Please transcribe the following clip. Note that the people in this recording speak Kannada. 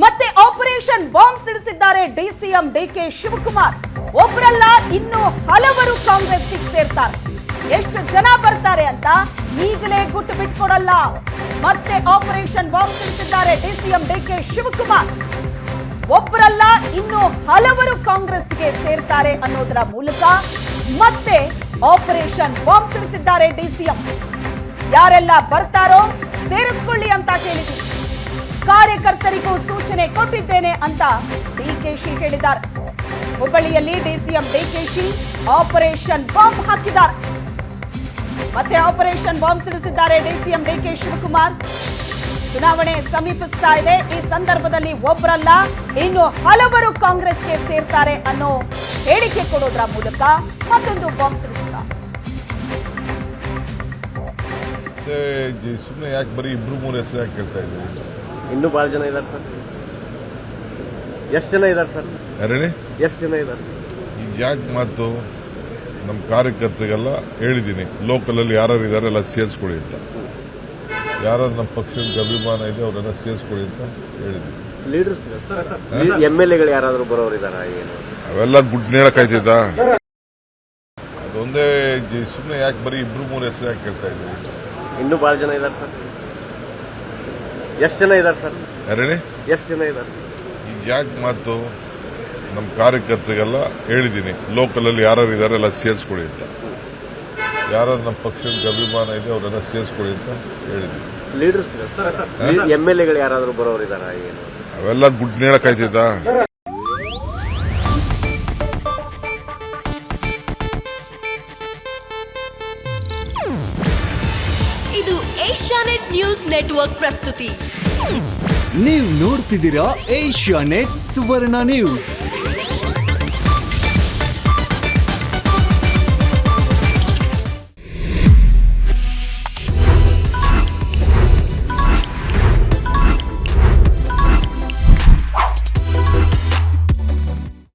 ಮತ್ತೆ ಆಪರೇಷನ್ ಬಾಂಬ್ ಸಿಡಿಸಿದ್ದಾರೆ ಡಿಸಿಎಂ ಡಿಕೆ ಶಿವಕುಮಾರ್. ಒಬ್ಬರಲ್ಲ ಇನ್ನೂ ಹಲವರು ಕಾಂಗ್ರೆಸ್ಗೆ ಸೇರ್ತಾರೆ. ಎಷ್ಟು ಜನ ಬರ್ತಾರೆ ಅಂತ ಈಗಲೇ ಗುಟ್ಟು ಬಿಟ್ಕೊಡಲ್ಲ. ಮತ್ತೆ ಆಪರೇಷನ್ ಬಾಂಬ್ ಸಿಡಿಸಿದ್ದಾರೆ ಡಿಸಿಎಂ ಡಿಕೆ ಶಿವಕುಮಾರ್. ಒಬ್ಬರಲ್ಲ ಇನ್ನೂ ಹಲವರು ಕಾಂಗ್ರೆಸ್ಗೆ ಸೇರ್ತಾರೆ ಅನ್ನೋದರ ಮೂಲಕ ಮತ್ತೆ ಆಪರೇಷನ್ ಬಾಂಬ್ ಸಿಡಿಸಿದ್ದಾರೆ ಡಿಸಿಎಂ. ಯಾರೆಲ್ಲ ಬರ್ತಾರೋ ಸೇರಿಸಿಕೊಳ್ಳಿ ಅಂತ ಹೇಳಿದ್ರು. ಕಾರ್ಯಕರ್ತರಿಗೂ ಸೂಚನೆ ಕೊಟ್ಟಿದ್ದೇನೆ ಅಂತ ಡಿಕೆಶಿ ಹೇಳಿದ್ದಾರೆ. ಹುಬ್ಬಳ್ಳಿಯಲ್ಲಿ ಡಿಸಿಎಂ ಡಿಕೆಶಿ ಆಪರೇಷನ್ ಬಾಂಬ್ ಹಾಕಿದ್ದಾರೆ. ಮತ್ತೆ ಆಪರೇಷನ್ ಬಾಂಬ್ ಸಿಡಿಸಿದ್ದಾರೆ ಡಿಸಿಎಂ ಡಿಕೆ ಶಿವಕುಮಾರ್. ಚುನಾವಣೆ ಸಮೀಪಿಸ್ತಾ ಇದೆ. ಈ ಸಂದರ್ಭದಲ್ಲಿ ಒಬ್ಬರಲ್ಲ ಇನ್ನು ಹಲವರು ಕಾಂಗ್ರೆಸ್ಗೆ ಸೇರ್ತಾರೆ ಅನ್ನೋ ಹೇಳಿಕೆ ಕೊಡೋದ್ರ ಮೂಲಕ ಮತ್ತೊಂದು ಬಾಂಬ್ ಸಿಡಿಸಿದ್ದಾರೆ. ಸುಮ್ಮನೆ ಯಾಕೆ ಬರೀ ಇಬ್ರು ಮೂರು ಹೆಸರು ಯಾಕೆ ಕೇಳ್ತಾ ಇದ್ದೀವಿ? ಇನ್ನೂ ಬಹಳ ಜನ ಇದ್ದಾರೆ ಸರ್. ಎಷ್ಟು ಜನ ಇದ್ದಾರೆ ಸರ್? ಯಾರೇಳಿ ಎಷ್ಟು ಜನ ಇದ್ದಾರೆ? ಈಗ ಯಾಕೆ ಮಾತು ನಮ್ಮ ಕಾರ್ಯಕರ್ತರಿಗೆಲ್ಲ ಹೇಳಿದ್ದೀನಿ, ಲೋಕಲಲ್ಲಿ ಯಾರು ಇದ್ದಾರೆ ಎಲ್ಲ ಸೇರಿಸ್ಕೊಳ್ಳಿ ಅಂತ. ಯಾರು ನಮ್ಮ ಪಕ್ಷದ ಅಭಿಮಾನ ಇದೆ ಅವರೆಲ್ಲ ಸೇರಿಸ್ಕೊಳ್ಳಿ ಅಂತ ಹೇಳಿದ್ದೀನಿ. ಲೀಡರ್ಸ್ MLAಗಳು ಯಾರಾದರೂ ಬರೋರಿದಾರ? ಏನು ಅವೆಲ್ಲ ಗುಡ್ ನೇಳಕಾಯ್ತದ? ಅದೊಂದೇ ಸುಮ್ಮನೆ ಯಾಕೆ ಬರೀ ಇಬ್ರು ಮೂರು ಹೆಸರು ಯಾಕೆ ಕೇಳ್ತಾ ಇದ್ದೀವಿ? ಇನ್ನೂ ಬಹಳ ಜನ ಇದ್ದಾರೆ ಸರ್. ಎಷ್ಟು ಜನ ಇದ್ದಾರೆ ಸರ್? ಯಾರೇಳಿ ಎಷ್ಟು ಜನ ಇದ್ದಾರೆ? ಈಗ ಯಾಕೆ ಮಾತು ನಮ್ಮ ಕಾರ್ಯಕರ್ತರಿಗೆಲ್ಲ ಹೇಳಿದ್ದೀನಿ, ಲೋಕಲಲ್ಲಿ ಯಾರು ಇದ್ದಾರೆ ಎಲ್ಲ ಸೇರಿಸ್ಕೊಳ್ಳಿ ಅಂತ. ಯಾರು ನಮ್ಮ ಪಕ್ಷದ ಅಭಿಮಾನ ಇದೆ ಅವರೆಲ್ಲ ಸೇರಿಸ್ಕೊಳ್ಳಿ ಅಂತ ಹೇಳಿದ್ದೀನಿ. ಲೀಡರ್ಸ್ MLAಗಳು ಯಾರಾದರೂ ಬರೋರಿದಾರ? ಏನು ಅವೆಲ್ಲ ಗುಡ್ ನೇಳಕಾಯ್ತದ? ಇದು ಏಷ್ಯಾನೆಟ್ ನ್ಯೂಸ್ ನೆಟ್ವರ್ಕ್ ಪ್ರಸ್ತುತಿ. ನೀವು ನೋಡ್ತಿದ್ದೀರಾ ಏಷ್ಯಾನೆಟ್ ಸುವರ್ಣ ನ್ಯೂಸ್.